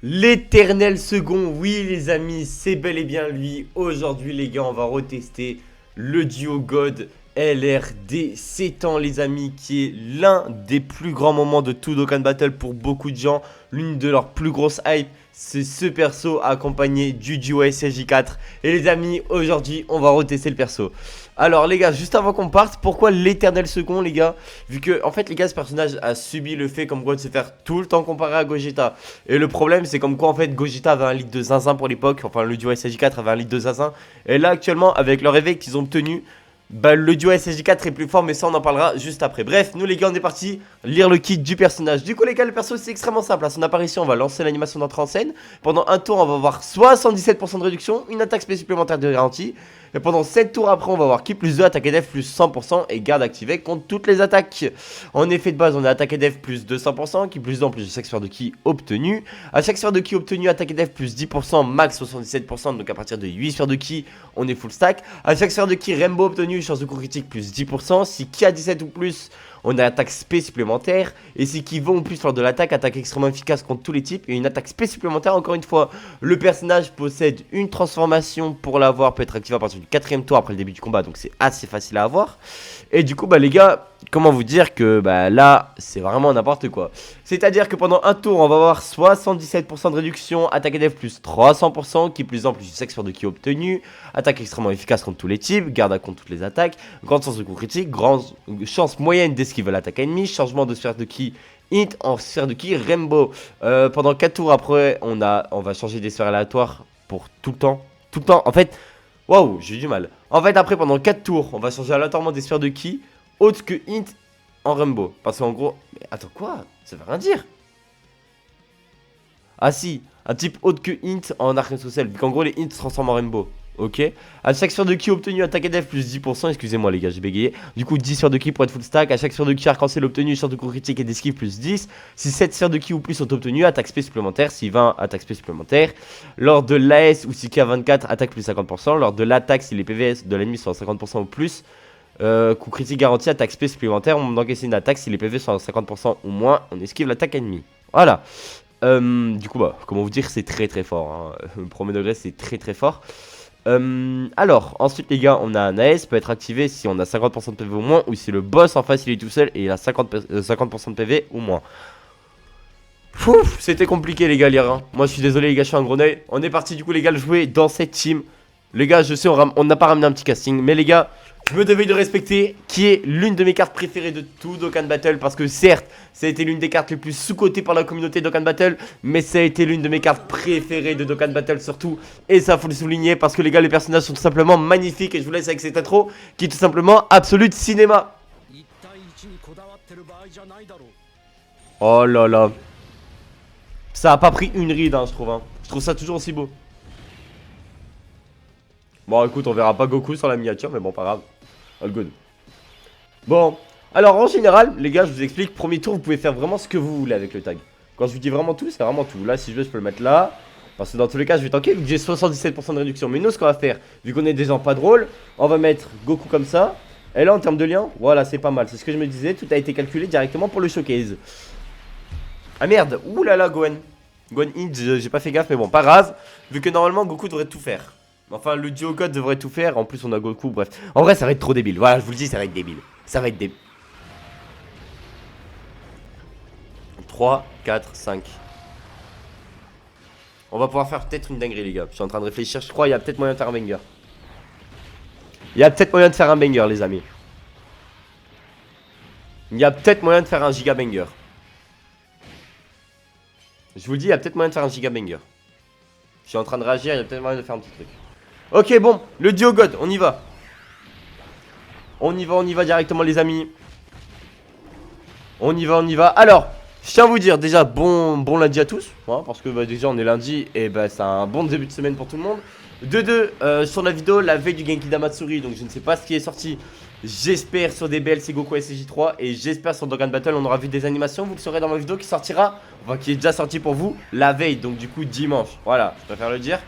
L'éternel second, oui les amis, c'est bel et bien lui. Aujourd'hui les gars, on va retester le duo God LRD 7 ans les amis, qui est l'un des plus grands moments de tout Dokkan Battle pour beaucoup de gens. L'une de leurs plus grosses hype, c'est ce perso accompagné du duo SSJ4. Et les amis, aujourd'hui on va retester le perso. Alors les gars, juste avant qu'on parte, pourquoi l'éternel second les gars? Vu que en fait les gars, ce personnage a subi le fait comme quoi de se faire tout le temps comparer à Gogeta. Et le problème c'est comme quoi en fait Gogeta avait un litre de zinzin pour l'époque. Enfin le duo SSJ4 avait un litre de zinzin. Et là actuellement avec leur éveil qu'ils ont obtenu, bah le duo SSJ4 est plus fort, mais ça on en parlera juste après. Bref, nous les gars on est parti lire le kit du personnage. Du coup les gars, le perso c'est extrêmement simple. À son apparition on va lancer l'animation d'entrée en scène. Pendant un tour on va avoir 77% de réduction, une attaque spé supplémentaire de garantie. Et pendant 7 tours après on va avoir ki plus 2, attaque et def plus 100% et garde activée contre toutes les attaques. En effet de base on a attaque et def plus 200%, ki plus 2 en plus de chaque sphère de ki obtenue. À chaque sphère de ki obtenue, attaque et def plus 10%, max 77%, donc à partir de 8 sphères de ki on est full stack. À chaque sphère de ki Rainbow obtenue, chance de coup critique plus 10%, si ki a 17 ou plus on a attaque spé supplémentaire. Et si qui vont ou plus lors de l'attaque, attaque extrêmement efficace contre tous les types. Et une attaque spé supplémentaire, encore une fois. Le personnage possède une transformation pour l'avoir, peut être activé à partir du 4ème tour après le début du combat. Donc c'est assez facile à avoir. Et du coup bah les gars, comment vous dire que bah là c'est vraiment n'importe quoi. C'est à dire que pendant un tour on va avoir 77% de réduction, attaque et def plus 300%, qui plus en plus du sexe sur de ki obtenu, attaque extrêmement efficace contre tous les types, garde à contre toutes les attaques, grande chance de coup critique, grande chance moyenne d'esquiver l'attaque ennemie, changement de sphère de ki hit en sphère de ki Rainbow. Pendant 4 tours après on va changer des sphères aléatoires pour tout le temps. Tout le temps en fait. Waouh, j'ai eu du mal. En fait, après, pendant 4 tours, on va changer aléatoirement des sphères de ki autres que int en Rainbow. Parce qu'en gros. Mais attends, quoi? Ça veut rien dire. Ah, si. Un type autre que int en arc social. Vu qu'en gros, les int se transforment en Rainbow. Ok. À chaque sphère de ki obtenue, attaque et def plus 10%. Excusez-moi, les gars, j'ai bégayé. Du coup, 10 sphères de ki pour être full stack. À chaque sphère de ki arc-en-ciel obtenue, chance de coup critique et d'esquive plus 10. Si 7 sphères de ki ou plus sont obtenues, attaque spé supplémentaire. Si 20, attaque spé supplémentaire. Lors de l'AS ou si ki a 24, attaque plus 50%. Lors de l'attaque, si les PVS de l'ennemi sont à 50% ou plus, coup critique garanti, attaque spé supplémentaire. On encaisse une attaque si les PV sont à 50% ou moins. On esquive l'attaque ennemie. Voilà. Du coup, bah, comment vous dire, c'est très très fort. Hein. Premier degré, c'est très très fort. Alors, ensuite les gars, on a un AS peut être activé si on a 50% de PV ou moins, ou si le boss en face il est tout seul et il a 50% de PV ou moins. Fouf, c'était compliqué les gars lire. Hein. Moi je suis désolé les gars, je suis un gros oeil. On est parti du coup les gars jouer dans cette team. Les gars, je sais, on n'a pas ramené un petit casting, mais les gars, je me devais de respecter, qui est l'une de mes cartes préférées de tout Dokkan Battle. Parce que certes, ça a été l'une des cartes les plus sous-cotées par la communauté Dokkan Battle, mais ça a été l'une de mes cartes préférées de Dokkan Battle surtout. Et ça faut le souligner parce que les gars, les personnages sont tout simplement magnifiques. Et je vous laisse avec cette intro qui est tout simplement absolue cinéma. Oh là là. Ça a pas pris une ride hein, je trouve. Hein. Je trouve ça toujours aussi beau. Bon écoute, on verra pas Goku sur la miniature, mais bon pas grave. All good. Bon, alors en général, les gars, je vous explique, premier tour, vous pouvez faire vraiment ce que vous voulez avec le tag. Quand je vous dis vraiment tout, c'est vraiment tout. Là, si je veux, je peux le mettre là. Parce que dans tous les cas, je vais tanker vu que j'ai 77% de réduction. Mais nous, ce qu'on va faire, vu qu'on est des gens pas drôles, on va mettre Goku comme ça. Et là, en termes de lien, voilà, c'est pas mal. C'est ce que je me disais, tout a été calculé directement pour le showcase. Ah merde, ouh là là, Gohan. Gohan hit, j'ai pas fait gaffe, mais bon, pas grave. Vu que normalement, Goku devrait tout faire. Enfin, le duo God devrait tout faire. En plus, on a Goku. Bref. En vrai, ça va être trop débile. Voilà, je vous le dis, ça va être débile. Ça va être débile. 3, 4, 5. On va pouvoir faire peut-être une dinguerie, les gars. Je suis en train de réfléchir. Je crois qu'il y a peut-être moyen de faire un banger. Il y a peut-être moyen de faire un banger, les amis. Il y a peut-être moyen de faire un giga banger. Je vous le dis, il y a peut-être moyen de faire un giga banger. Je suis en train de réagir. Il y a peut-être moyen de faire un petit truc. Ok, bon, le duo God, on y va. On y va directement les amis. On y va. Alors, je tiens à vous dire déjà bon lundi à tous. Hein, parce que bah, déjà on est lundi et bah, c'est un bon début de semaine pour tout le monde. De deux, sur la vidéo, la veille du Genki Damatsuri. Donc je ne sais pas ce qui est sorti. J'espère sur DBL c'est Goku SSJ3. Et j'espère sur Dokkan Battle on aura vu des animations. Vous le saurez dans ma vidéo qui sortira. Enfin qui est déjà sorti pour vous la veille. Donc du coup dimanche. Voilà, je préfère le dire.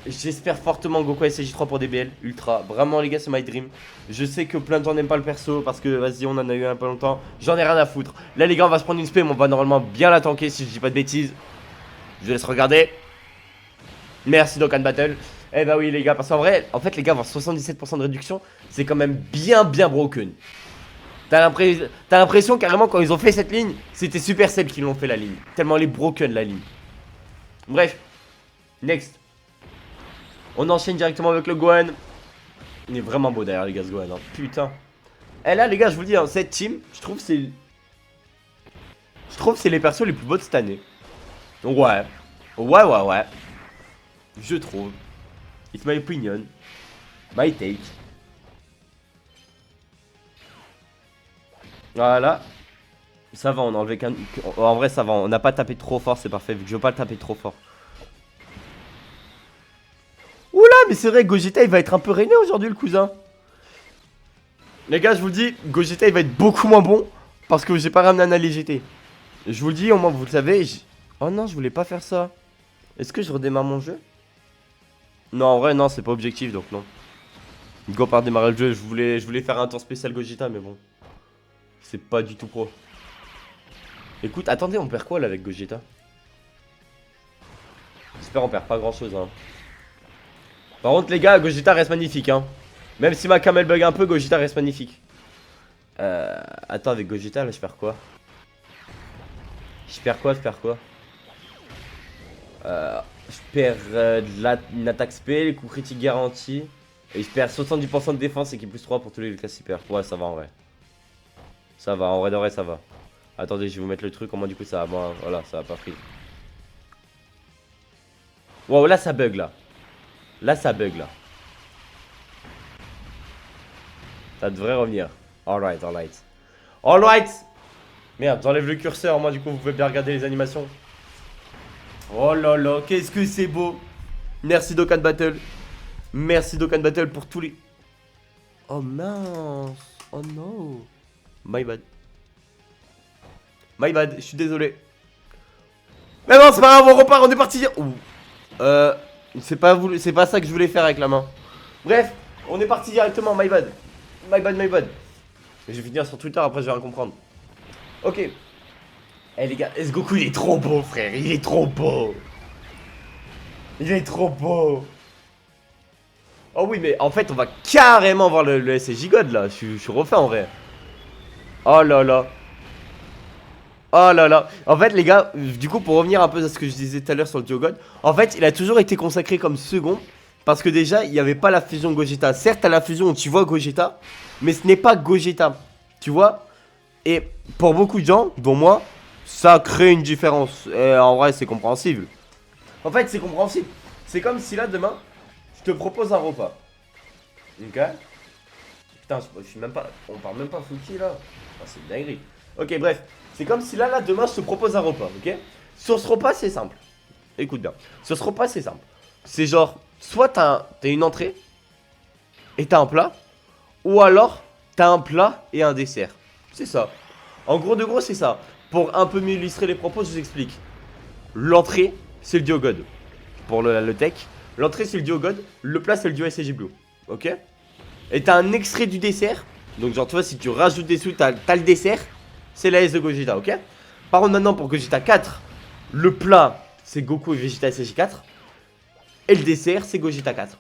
J'espère fortement Goku SSJ3 pour DBL Ultra. Vraiment les gars, c'est my dream. Je sais que plein de gens n'aiment pas le perso parce que vas-y, on en a eu un peu longtemps. J'en ai rien à foutre. Là les gars, on va se prendre une spé, mais on va normalement bien la tanker si je dis pas de bêtises. Je vous laisse regarder. Merci Dokkan Battle. Eh bah oui les gars, parce qu'en vrai, en fait les gars, avoir 77% de réduction, c'est quand même bien broken. T'as l'impression carrément quand ils ont fait cette ligne, c'était Supercell qui l'ont fait la ligne. Tellement elle est broken la ligne. Bref, next. On enchaîne directement avec le Gohan. Il est vraiment beau derrière les gars ce Gohan, hein. Putain. Et là les gars, je vous le dis, hein, cette team, je trouve c'est les persos les plus beaux de cette année. Donc ouais. Ouais. Je trouve. It's my opinion. My take. Voilà. Ça va, on a enlevé qu'un... En vrai ça va, on n'a pas tapé trop fort, c'est parfait, vu que je veux pas le taper trop fort. Oula, mais c'est vrai, Gogeta il va être un peu rainé aujourd'hui le cousin. Les gars, je vous le dis, Gogeta il va être beaucoup moins bon parce que j'ai pas ramené un allié GT. Je vous le dis, au moins vous le savez. Oh non, je voulais pas faire ça. Est-ce que je redémarre mon jeu? Non, en vrai, non, c'est pas objectif donc non. Go par démarrer le jeu, je voulais faire un tour spécial Gogeta, mais bon. C'est pas du tout pro. Écoute, attendez, on perd quoi là avec Gogeta? J'espère on perd pas grand chose, hein. Par contre, les gars, Gogeta reste magnifique, hein. Même si ma cam elle bug un peu, Gogeta reste magnifique. Attends, avec Gogeta, là, je perds quoi? Je perds quoi? Je perds une attaque spé, les coups critiques garantis. Et je perds 70% de défense et qui plus 3 pour tous les classes hyper. Ouais, ça va en vrai. Ça va, en vrai de vrai, ça va. Attendez, je vais vous mettre le truc, comment du coup ça va. Bon, voilà, ça va pas pris. Wow, là ça bug là. Là ça bug là. Ça devrait revenir. Alright. Merde, j'enlève le curseur, moi du coup vous pouvez bien regarder les animations. Oh là là, qu'est-ce que c'est beau. Merci Dokkan Battle. Merci Dokkan Battle pour tous les... Oh mince. Oh non. My bad, je suis désolé. Mais non, c'est pas grave, on repart, on est parti. Ouh. C'est pas ça que je voulais faire avec la main. Bref, on est parti directement, my bad. Je vais finir sur Twitter, après je vais rien comprendre. Ok. Eh les gars, Goku il est trop beau frère, il est trop beau. Oh oui mais en fait on va carrément voir le SSJ God là, je suis refait en vrai. Oh là là. En fait les gars, du coup pour revenir un peu à ce que je disais tout à l'heure sur le Duo God, en fait il a toujours été consacré comme second. Parce que déjà il n'y avait pas la fusion Gogeta. Certes à la fusion tu vois Gogeta, mais ce n'est pas Gogeta, tu vois. Et pour beaucoup de gens, dont moi, ça crée une différence. Et en vrai c'est compréhensible. En fait c'est compréhensible. C'est comme si là demain, je te propose un repas. Ok. Putain je suis même pas, on parle même pas Fouki là. Ah, c'est une dinguerie. Ok bref, c'est comme si là demain je te propose un repas, ok. Sur ce repas c'est simple. Écoute bien, sur ce repas c'est simple. C'est genre, soit t'as une entrée et t'as un plat, ou alors t'as un plat et un dessert. C'est ça. En gros de gros c'est ça. Pour un peu mieux illustrer les propos, je vous explique. L'entrée c'est le Duo God. Pour le tech. L'entrée c'est le Duo God, le plat c'est le Duo SSJ Blue. Ok. Et t'as un extrait du dessert. Donc genre tu vois si tu rajoutes des sous, t'as le dessert. C'est la S de Gogeta, ok. Par contre maintenant pour Gogeta 4, le plat c'est Goku et Vegeta SSJ 4. Et le dessert c'est Gogeta 4.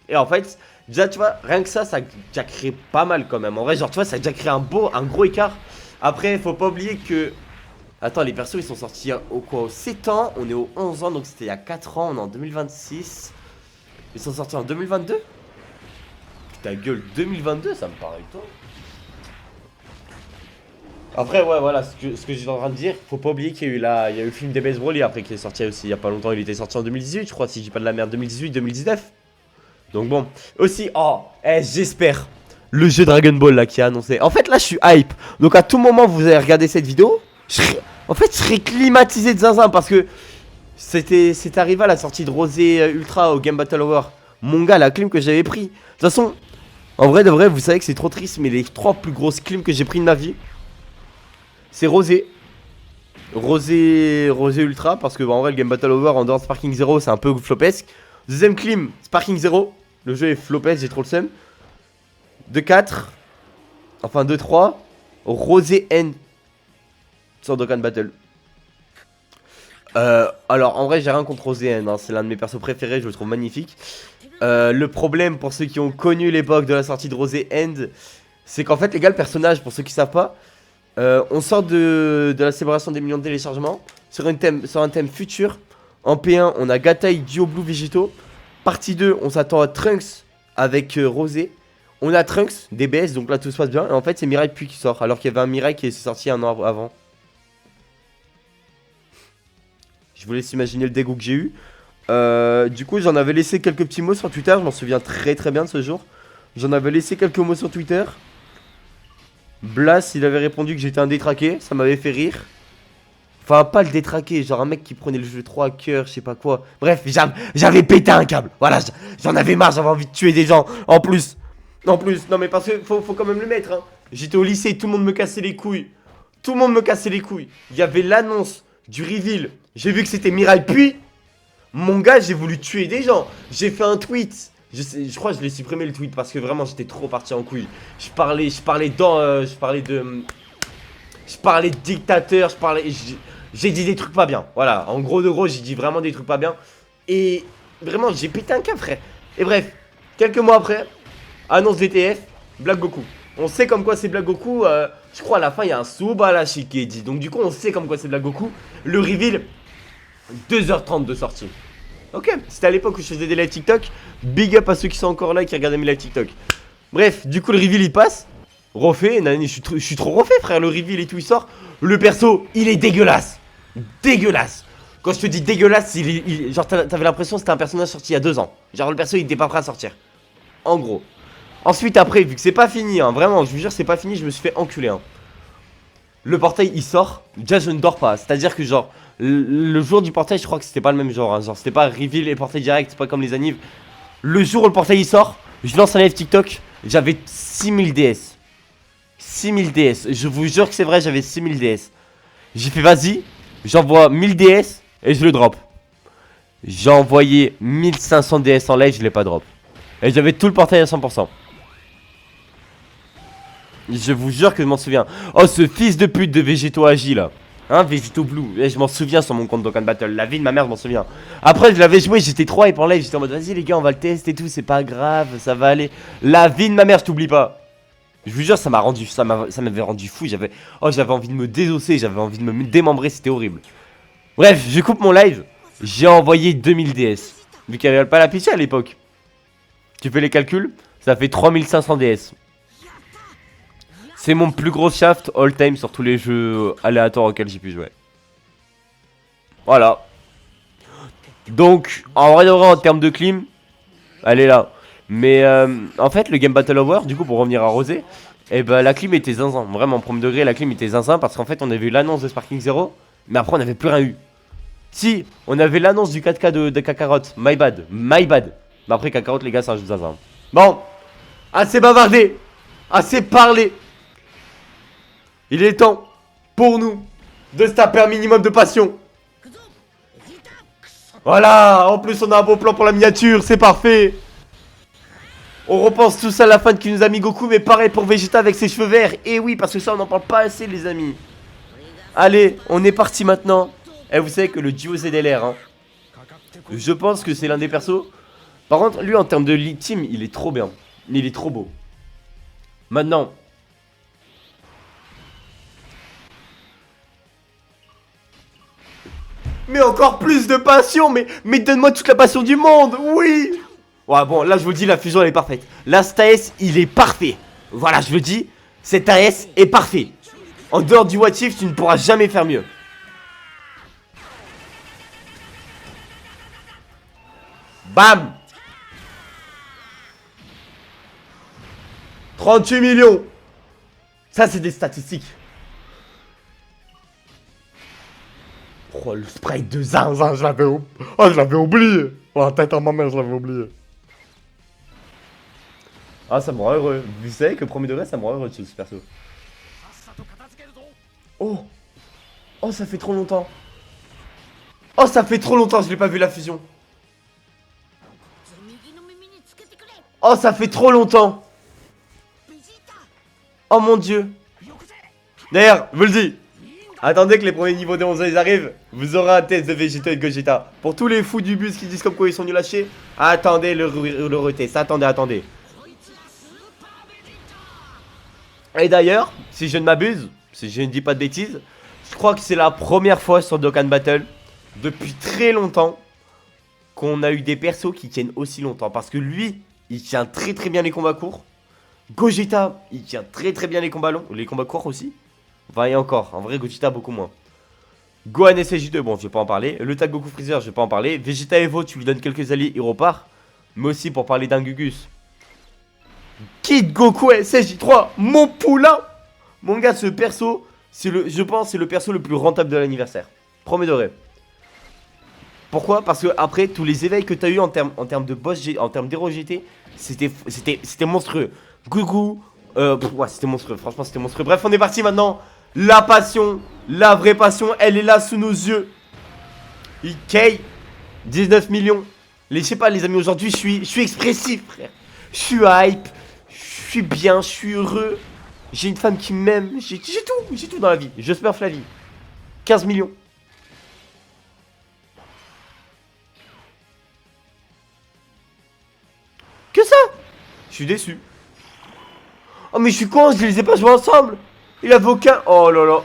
Et en fait, déjà tu vois, rien que ça a déjà créé pas mal quand même. En vrai genre tu vois ça a déjà créé un gros écart. Après faut pas oublier que... Attends, les persos ils sont sortis au 7 ans, on est au 11 ans, donc c'était il y a 4 ans, on est en 2026. Ils sont sortis en 2022. Ta gueule, 2022 ça me paraît toi. Après ouais voilà, ce que j'étais en train de dire, faut pas oublier qu'il y a eu le film des Base Broly après qui est sorti aussi il y a pas longtemps, il était sorti en 2018 je crois, si je dis pas de la merde, 2018-2019. Donc bon, aussi, j'espère, le jeu Dragon Ball là qui a annoncé. En fait là je suis hype, donc à tout moment vous allez regarder cette vidéo, en fait je serai climatisé de zinzin parce que c'est arrivé à la sortie de Rosé Ultra au Game Battle Hour. Mon gars, la clim que j'avais pris. De toute façon, en vrai de vrai, vous savez que c'est trop triste, mais les 3 plus grosses clims que j'ai pris de ma vie, c'est Rosé Ultra, parce que en vrai le Game Battle Over en dehors de Sparking Zero c'est un peu flopesque. Deuxième clim, Sparking Zero. Le jeu est flopesque, j'ai trop le seum. 2-4. Enfin 2-3. Rosé N sur Dokkan Battle. Alors en vrai j'ai rien contre Rosé, hein, c'est l'un de mes persos préférés, je le trouve magnifique. Le problème pour ceux qui ont connu l'époque de la sortie de Rosé End, c'est qu'en fait les gars, le personnage, pour ceux qui savent pas, on sort de la célébration des millions de téléchargements sur un thème futur. En P1 on a Gatai, Dio, Blue, Végétaux. Partie 2 on s'attend à Trunks avec Rosé. On a Trunks, DBS, donc là tout se passe bien. Et en fait c'est Mirai Puis qui sort, alors qu'il y avait un Mirai qui est sorti un an avant. Je vous laisse imaginer le dégoût que j'ai eu. Du coup j'en avais laissé quelques petits mots sur Twitter. Je m'en souviens très bien de ce jour. J'en avais laissé quelques mots sur Twitter. Blas il avait répondu que j'étais un détraqué. Ça m'avait fait rire. Enfin pas le détraqué, genre un mec qui prenait le jeu 3 à cœur, je sais pas quoi. Bref, j'avais pété un câble. Voilà, j'en avais marre, j'avais envie de tuer des gens. En plus, non mais parce que faut quand même le mettre, hein. J'étais au lycée, tout le monde me cassait les couilles. Tout le monde me cassait les couilles. Il y avait l'annonce du reveal. J'ai vu que c'était Mirai Puis. Mon gars, j'ai voulu tuer des gens. J'ai fait un tweet. Je crois que je l'ai supprimé le tweet parce que vraiment j'étais trop parti en couille. Je parlais de dictateur, j'ai dit des trucs pas bien. Voilà, en gros de gros, j'ai dit vraiment des trucs pas bien. Et vraiment, j'ai pété un câble, frère. Et bref, quelques mois après, annonce DTF, Black Goku. On sait comme quoi c'est Black Goku. Je crois à la fin, il y a un Subarashi qui est dit. Donc du coup, on sait comme quoi c'est Black Goku. Le reveal, 2h30 de sortie. Ok, c'était à l'époque où je faisais des lives TikTok. Big up à ceux qui sont encore là et qui regardent mes lives TikTok. Bref, du coup, le reveal il passe. Refait, je suis trop refait, frère. Le reveal et tout, il sort. Le perso, il est dégueulasse. Dégueulasse. Quand je te dis dégueulasse, genre t'avais l'impression que c'était un personnage sorti il y a 2 ans. Genre le perso, il était pas prêt à sortir. En gros. Ensuite, après, vu que c'est pas fini, hein, vraiment, je vous jure, c'est pas fini, je me suis fait enculer. Hein. Le portail, il sort. Déjà, je ne dors pas. C'est-à-dire que, genre, le jour du portail, je crois que c'était pas le même genre. Hein. Genre, c'était pas reveal et portail direct, c'est pas comme les annives. Le jour où le portail il sort, je lance un live TikTok. J'avais 6000 DS. 6000 DS. Je vous jure que c'est vrai, j'avais 6000 DS. J'ai fait, vas-y, j'envoie 1000 DS et je le drop. J'ai envoyé 1500 DS en live, je l'ai pas drop. Et j'avais tout le portail à 100%. Je vous jure que je m'en souviens. Oh, ce fils de pute de Végétaux Agi là. Hein, Végétaux Blue. Et je m'en souviens sur mon compte Dokkan Battle. La vie de ma mère, je m'en souviens. Après, je l'avais joué, j'étais trop hype en live. J'étais en mode, vas-y les gars, on va le tester et tout. C'est pas grave, ça va aller. La vie de ma mère, je t'oublie pas. Je vous jure, ça m'avait rendu fou. J'avais envie de me désosser. J'avais envie de me démembrer. C'était horrible. Bref, je coupe mon live. J'ai envoyé 2000 DS. Vu qu'il n'y avait pas la pitié à l'époque. Tu fais les calculs, ça fait 3500 DS. C'est mon plus gros shaft all time sur tous les jeux aléatoires auxquels j'ai pu jouer. Voilà. Donc, en vrai de vrai, en termes de clim, elle est là. Mais en fait, le Game Battle Hour, du coup, pour revenir à Rosé, eh ben, la clim était zinzin. Vraiment, premier degré, la clim était zinzin parce qu'en fait, on avait eu l'annonce de Sparking Zero, mais après, on n'avait plus rien eu. Si, on avait l'annonce du 4K de Kakarot. My bad. My bad. Mais après, Kakarot, les gars, c'est un jeu de zinzin. Bon, assez bavardé. Assez parlé. Il est temps pour nous de se taper un minimum de passion. Voilà, en plus on a un beau plan pour la miniature, c'est parfait. On repense tous à la fin qui nous a mis Goku, mais pareil pour Vegeta avec ses cheveux verts. Et oui, parce que ça on n'en parle pas assez les amis. Allez, on est parti maintenant. Et vous savez que le duo ZLR, hein, je pense que c'est l'un des persos. Par contre, lui en termes de lead team, il est trop bien. Il est trop beau. Maintenant... Mais encore plus de passion, mais donne-moi toute la passion du monde, oui. Ouais bon, là je vous le dis, la fusion elle est parfaite. Là cet AS, il est parfait. Voilà, je le dis, cet AS est parfait. En dehors du what if, tu ne pourras jamais faire mieux. Bam. 38 millions. Ça c'est des statistiques. Oh, le sprite de zinzin, je l'avais oublié. Oh, la tête en ma mère, je l'avais oublié. Ah, ça me rend heureux. Vous savez que premier degré, ça me rend heureux de ce perso. Oh. Oh, ça fait trop longtemps. Oh, ça fait trop longtemps, je l'ai pas vu la fusion. Oh, ça fait trop longtemps. Oh mon dieu. D'ailleurs, je vous le dis. Attendez que les premiers niveaux de 11 ils arrivent. Vous aurez un test de Vegeta et de Gogeta. Pour tous les fous du bus qui disent comme quoi ils sont nuls à chier, attendez le retest. Attendez. Et d'ailleurs, si je ne m'abuse, si je ne dis pas de bêtises, je crois que c'est la première fois sur Dokkan Battle, depuis très longtemps, qu'on a eu des persos qui tiennent aussi longtemps. Parce que lui, il tient très bien les combats courts. Gogeta, il tient très bien les combats longs. Les combats courts aussi. Enfin, et encore, en vrai, Gogeta beaucoup moins. Gohan SJ2, bon, je vais pas en parler. Le tag Goku Freezer, je vais pas en parler. Vegeta Evo, tu lui donnes quelques alliés, il repart. Mais aussi pour parler d'un Gugus. Kid Goku SJ3, mon poulain. Mon gars, ce perso, je pense c'est le perso le plus rentable de l'anniversaire. Premier degré. Pourquoi? Parce que après tous les éveils que tu as eu en termes de boss, en termes d'héros GT, c'était monstrueux. Goku, ouais, c'était monstrueux, franchement c'était monstrueux. Bref, on est parti maintenant. La passion, la vraie passion, elle est là sous nos yeux. IK, 19 millions. Je sais pas les amis, aujourd'hui je suis expressif frère. Je suis hype, je suis bien, je suis heureux. J'ai une femme qui m'aime, j'ai tout dans la vie. Je smurf la vie. 15 millions. Que ça? Je suis déçu. Oh mais je suis con, je les ai pas joués ensemble. Il avait aucun... Oh là là.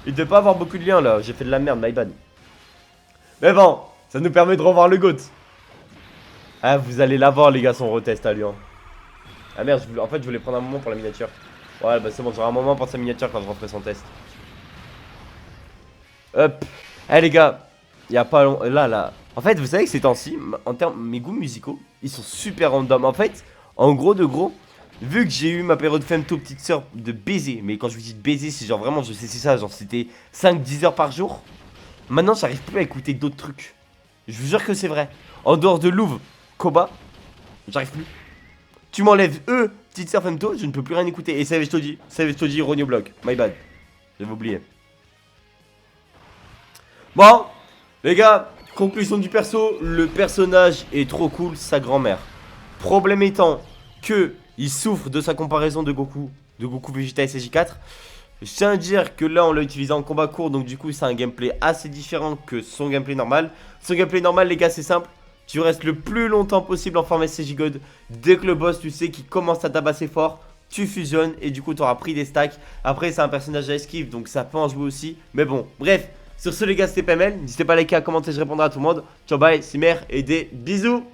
Il devait pas avoir beaucoup de liens là, j'ai fait de la merde, my bad. Mais bon, ça nous permet de revoir le GOAT. Ah, vous allez l'avoir les gars, son retest à lui hein. Ah merde, en fait je voulais prendre un moment pour la miniature. Ouais bah c'est bon, j'aurai un moment pour sa miniature quand je referai son test. Hop. Eh les gars, il y a pas long... Là. En fait, vous savez que ces temps-ci, en termes mes goûts musicaux, ils sont super random. En fait, en gros de gros, vu que j'ai eu ma période femto petite sœur de baiser, mais quand je vous dis de baiser, c'est genre vraiment, je sais c'est ça, genre c'était 5-10 heures par jour. Maintenant, j'arrive plus à écouter d'autres trucs. Je vous jure que c'est vrai. En dehors de Louvre, Koba, j'arrive plus. Tu m'enlèves eux, petite sœur femto, je ne peux plus rien écouter. Et Savage Toji, Ronio Block, my bad. J'avais oublié. Bon, les gars, conclusion du perso, le personnage est trop cool, sa grand-mère. Problème étant que il souffre de sa comparaison de Goku Vegeta SJ4. Je tiens à dire que là on l'a utilisé en combat court, donc du coup c'est un gameplay assez différent que son gameplay normal. Son gameplay normal les gars c'est simple, tu restes le plus longtemps possible en forme SJ God. Dès que le boss tu sais qu'il commence à tabasser fort, tu fusionnes et du coup tu auras pris des stacks. Après c'est un personnage à esquive donc ça peut en jouer aussi, mais bon bref. Sur ce les gars c'était PML, n'hésitez pas à liker, à commenter, je répondrai à tout le monde. Ciao bye, c'est mère et des bisous.